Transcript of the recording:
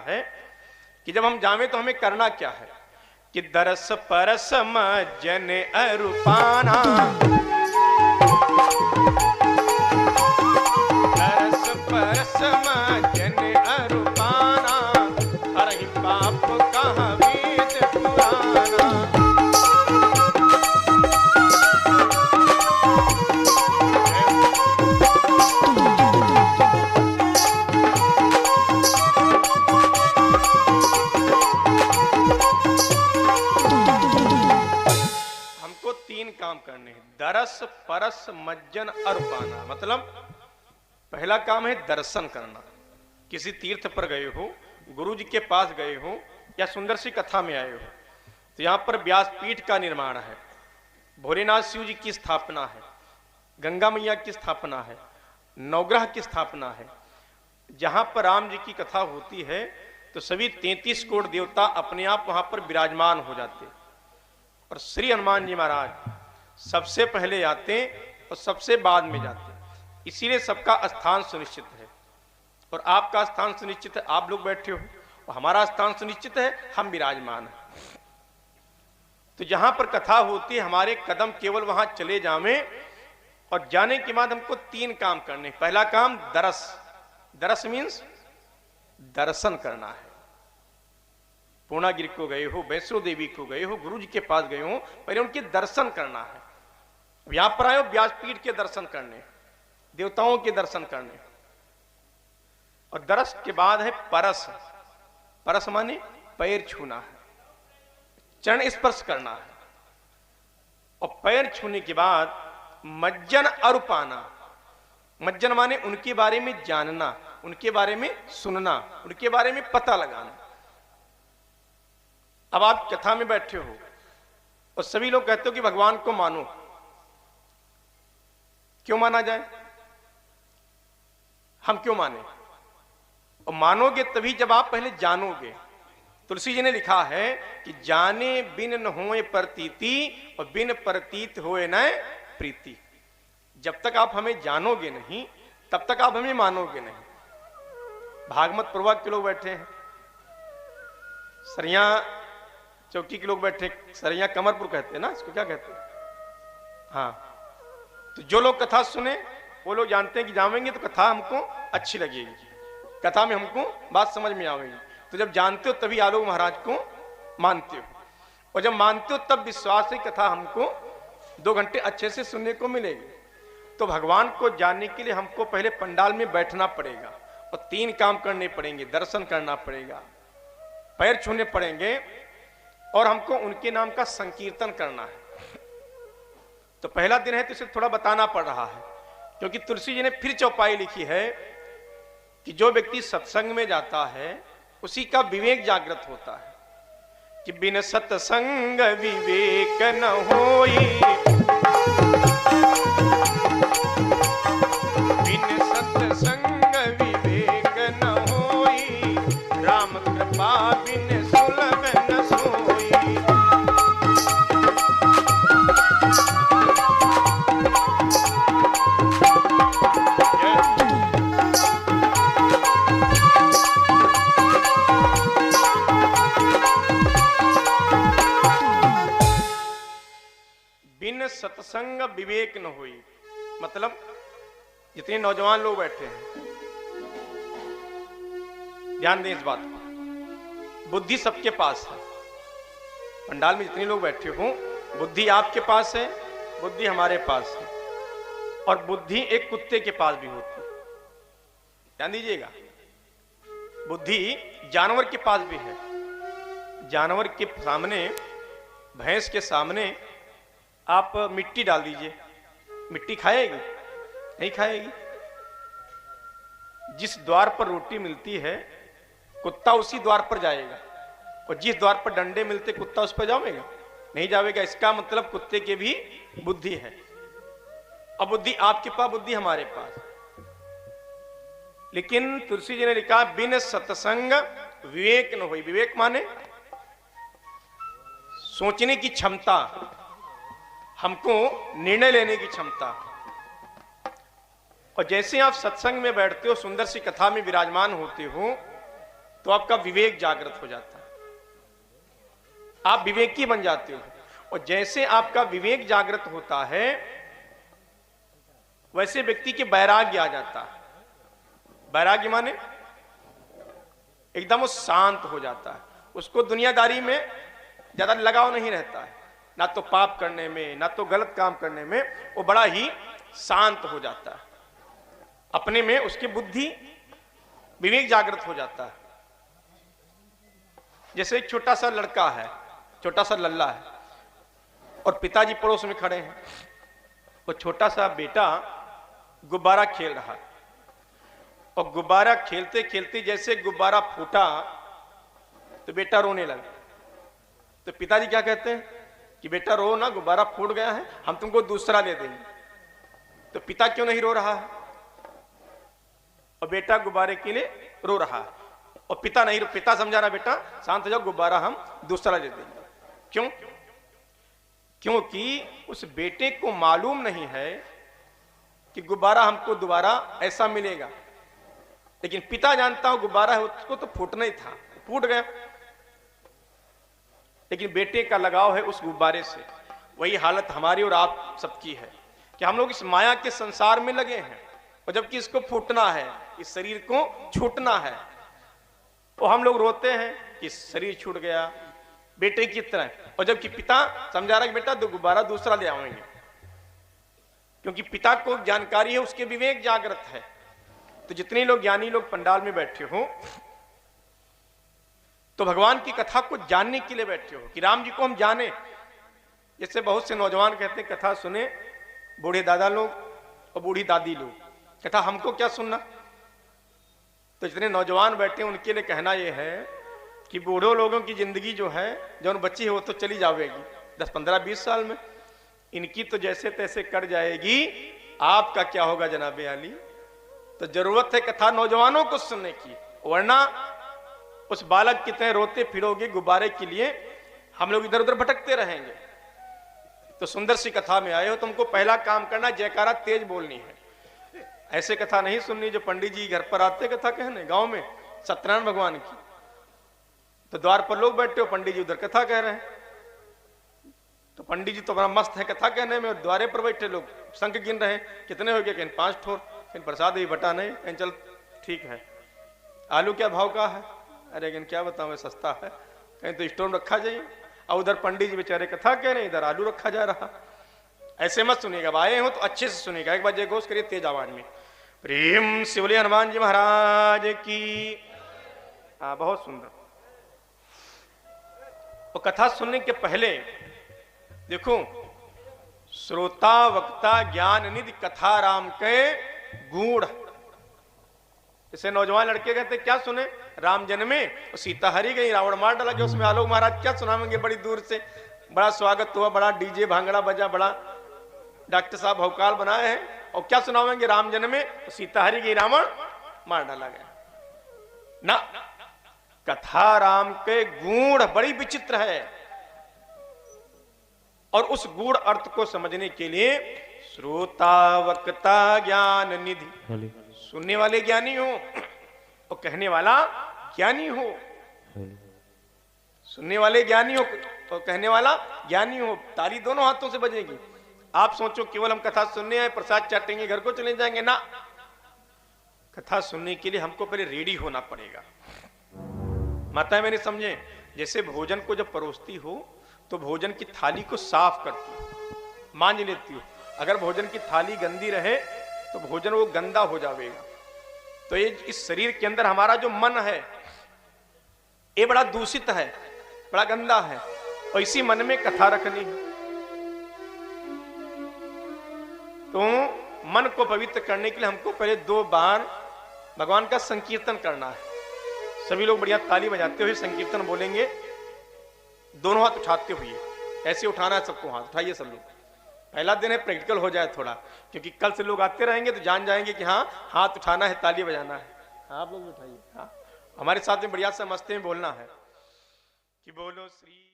है कि जब हम जावे तो हमें करना क्या है कि दरस परस मज्जन अरूपाना, दरस परस मज्जन अरूपाना, हरहि पाप कहाँ वेद पुराना। तीन काम करने हैं, दरस परस मज्जन अरूपाना। मतलब पहला काम है दर्शन करना। किसी तीर्थ पर गए हो, गुरु जी के पास गए हो या सुंदर सी कथा में आए हो, तो यहां पर व्यासपीठ का निर्माण है, भोलेनाथ शिव जी की स्थापना है, गंगा मैया की स्थापना है, नवग्रह की स्थापना है। जहां पर राम जी की कथा होती है तो सभी 33 करोड़ देवता अपने आप वहां पर विराजमान हो जाते, और श्री हनुमान जी महाराज सबसे पहले आते और सबसे बाद में जाते। इसीलिए सबका स्थान सुनिश्चित है, और आपका स्थान सुनिश्चित है, आप लोग बैठे हो, और हमारा स्थान सुनिश्चित है, हम विराजमान हैं। तो जहां पर कथा होती है हमारे कदम केवल वहां चले जावें, और जाने के बाद हमको तीन काम करने। पहला काम दरस, दरस मीन्स दर्शन करना है। पूर्णागिरि को गए हो, वैष्णो देवी को गए हो, गुरु जी के पास गए हो, पहले उनके दर्शन करना है। यहां पर आए हो व्यासपीठ के दर्शन करने, देवताओं के दर्शन करने। और दरस के बाद है परस। परस माने पैर छूना है, चरण स्पर्श करना है। और पैर छूने के बाद मज्जन अरूपाना। मज्जन माने उनके बारे में जानना, उनके बारे में सुनना, उनके बारे में पता लगाना। अब आप कथा में बैठे हो और सभी लोग कहते हो कि भगवान को मानो। क्यों माना जाए? हम क्यों माने? और मानोगे तभी जब आप पहले जानोगे। तुलसी जी ने लिखा है कि जाने बिन न होए प्रतीति, और बिन प्रतीत होए न प्रीति। जब तक आप हमें जानोगे नहीं तब तक आप हमें मानोगे नहीं। भागवत प्रभाग के लोग बैठे हैं, सरिया चौकी के लोग बैठे, सरिया कमरपुर कहते हैं ना इसको, क्या कहते हैं? हाँ, तो जो लोग कथा सुने वो लोग जानते हैं कि जावेंगे तो कथा हमको अच्छी लगेगी, कथा में हमको बात समझ में आवेगी। तो जब जानते हो तभी आलोक महाराज को मानते हो, और जब मानते हो तब विश्वास है कथा हमको 2 घंटे अच्छे से सुनने को मिलेगी। तो भगवान को जानने के लिए हमको पहले पंडाल में बैठना पड़ेगा, और 3 काम करने पड़ेंगे। दर्शन करना पड़ेगा, पैर छूने पड़ेंगे, और हमको उनके नाम का संकीर्तन करना है। तो पहला दिन है तो इसे थोड़ा बताना पड़ रहा है, क्योंकि तुलसी जी ने फिर चौपाई लिखी है कि जो व्यक्ति सत्संग में जाता है उसी का विवेक जागृत होता है। कि बिन सत्संग विवेक न होई, बिन सत्संग विवेक न होई, राम कृपा बिन सुलभ न सोई। बिन सत्संग विवेक न होई, मतलब जितने नौजवान लोग बैठे हैं ध्यान दें इस बात को। बुद्धि सबके पास है, पंडाल में जितने लोग बैठे हो बुद्धि आपके पास है, बुद्धि हमारे पास है, और बुद्धि एक कुत्ते के पास भी होती है। ध्यान दीजिएगा, बुद्धि जानवर के पास भी है। जानवर के सामने, भैंस के सामने आप मिट्टी डाल दीजिए, मिट्टी खाएगी? नहीं खाएगी। जिस द्वार पर रोटी मिलती है कुत्ता उसी द्वार पर जाएगा, और जिस द्वार पर डंडे मिलते कुत्ता उस पर जाएगा? नहीं जाएगा। इसका मतलब कुत्ते के भी बुद्धि है। अब बुद्धि आपके पास, बुद्धि हमारे पास। लेकिन तुलसी जी ने लिखा बिन सत्संग विवेक न होई। विवेक माने सोचने की क्षमता, हमको निर्णय लेने की क्षमता। और जैसे आप सत्संग में बैठते हो, सुंदर सी कथा में विराजमान होते हो, तो आपका विवेक जागृत हो जाता है, आप विवेकी बन जाते हो। और जैसे आपका विवेक जागृत होता है वैसे व्यक्ति के वैराग्य आ जाता है। वैराग्य माने एकदम वो शांत हो जाता है, उसको दुनियादारी में ज्यादा लगाव नहीं रहता है, ना तो पाप करने में ना तो गलत काम करने में, वो बड़ा ही शांत हो जाता है। अपने में उसकी बुद्धि विवेक जागृत हो जाता है। जैसे एक छोटा सा लड़का है, छोटा सा लल्ला है, और पिताजी पड़ोस में खड़े हैं। वो छोटा सा बेटा गुब्बारा खेल रहा है, और गुब्बारा खेलते खेलते जैसे गुब्बारा फूटा तो बेटा रोने लगा। तो पिताजी क्या कहते हैं कि बेटा रो ना, गुब्बारा फूट गया है, हम तुमको दूसरा दे देंगे। तो पिता क्यों नहीं रो रहा है? और बेटा गुब्बारे के लिए रो रहा है, और पिता नहीं, पिता समझा रहा बेटा शांत हो जाओ, गुब्बारा हम दूसरा दे देंगे। क्यों? क्योंकि उस बेटे को मालूम नहीं है कि गुब्बारा हमको दोबारा ऐसा मिलेगा, लेकिन पिता जानता हो गुब्बारा है उसको तो फूटना ही था, फूट गया। लेकिन बेटे का लगाव है उस गुब्बारे से। वही हालत हमारी और आप सबकी है कि हम लोग इस माया के संसार में लगे हैं, और जबकि इसको फूटना है, इस शरीर को छूटना है, और हम लोग रोते हैं कि शरीर छूट गया बेटे की तरह। और जबकि पिता समझा रहा है कि बेटा दो गुब्बारा दूसरा ले आएंगे, क्योंकि पिता को जानकारी है, उसके विवेक जागृत है। तो जितने लोग ज्ञानी लोग पंडाल में बैठे हो तो भगवान की कथा को जानने के लिए बैठे हो कि राम जी को हम जाने। जैसे बहुत से नौजवान कहते हैं कथा सुने बूढ़े दादा लोग और बूढ़ी दादी लोग, कथा हमको क्या सुनना। तो जितने नौजवान बैठे हैं उनके लिए कहना यह है कि बूढ़ों लोगों की जिंदगी जो है, जो बच्ची है वो तो चली जाएगी 10, 15, 20 साल में, इनकी तो जैसे तैसे कट जाएगी, आपका क्या होगा जनाबे आली। तो जरूरत है कथा नौजवानों को सुनने की, वरना उस बालक की तरह रोते फिरोगे गुब्बारे के लिए, हम लोग इधर उधर भटकते रहेंगे। तो सुंदर सी कथा में आए हो, तुमको पहला काम करना जयकारा तेज बोलनी है। ऐसे कथा नहीं सुननी जो पंडित जी घर पर आते कथा कहने गांव में सत्यनारायण भगवान की, तो द्वार पर लोग बैठे हो, पंडित जी उधर कथा कह रहे हैं। तो पंडित जी तो बड़ा मस्त है कथा कहने में, और द्वारे पर बैठे लोग संख गिन रहे हैं, कितने हो गए, कहीं 5 ठोर, कहीं प्रसाद भी बटा नहीं, कहीं चल ठीक है। आलू क्या भाव का है, अरे लेकिन क्या बताऊं सस्ता है, कहीं तो स्टोर रखा जाइए। और उधर पंडित जी बेचारे कथा कह रहे हैं, इधर आलू रखा जा रहा। ऐसे मत सुनिएगा, आए हो तो अच्छे से सुनिएगा। एक बार जय घोष करिए तेज आवाज में, प्रेम से बोलिए हनुमान जी महाराज की। बहुत सुंदर। और कथा सुनने के पहले देखो, श्रोता वक्ता ज्ञान निधि कथा राम के गूढ़। जैसे नौजवान लड़के कहते क्या सुने, राम जन्मे और सीता हरी गई, रावण मार डाला गया, उसमें आलोक महाराज क्या सुनावेंगे, बड़ी दूर से बड़ा स्वागत हुआ, बड़ा डीजे भांगड़ा बजा, बड़ा डॉक्टर साहब भौकाल बनाए हैं, और क्या सुनावेंगे, राम जन्मे और सीता हरी गई, रावण मार डाला गया ना। कथा राम के गूढ़ बड़ी विचित्र है, और उस गूढ़ अर्थ को समझने के लिए श्रोता वक्ता ज्ञान निधि, सुनने वाले ज्ञानी हो और कहने वाला ज्ञानी हो। सुनने वाले ज्ञानी हो तो कहने वाला ज्ञानी हो, ताली दोनों हाथों से बजेगी। आप सोचो केवल हम कथा सुनने आए, प्रसाद चाटेंगे, घर को चले जाएंगे, ना। कथा सुनने के लिए हमको पहले रेडी होना पड़ेगा। माता मैंने समझे, जैसे भोजन को जब परोसती हो तो भोजन की थाली को साफ करती हो, मांज लेती हो। अगर भोजन की थाली गंदी रहे तो भोजन वो गंदा हो जाएगा। तो ये इस शरीर के अंदर हमारा जो मन है ये बड़ा दूषित है, बड़ा गंदा है, और इसी मन में कथा रखनी है। तो मन को पवित्र करने के लिए हमको पहले 2 बार भगवान का संकीर्तन करना है। सभी लोग बढ़िया ताली बजाते हुए संकीर्तन बोलेंगे, दोनों हाथ उठाते हुए, ऐसे उठाना है सबको, हाथ उठाइए सब लोग। पहला दिन है, प्रैक्टिकल हो जाए थोड़ा, क्योंकि कल से लोग आते रहेंगे तो जान जाएंगे कि हाँ हाथ उठाना है, ताली बजाना है। हाँ आप लोग उठाइए, हाँ हमारे साथ में बढ़िया सा मस्ती में बोलना है कि बोलो श्री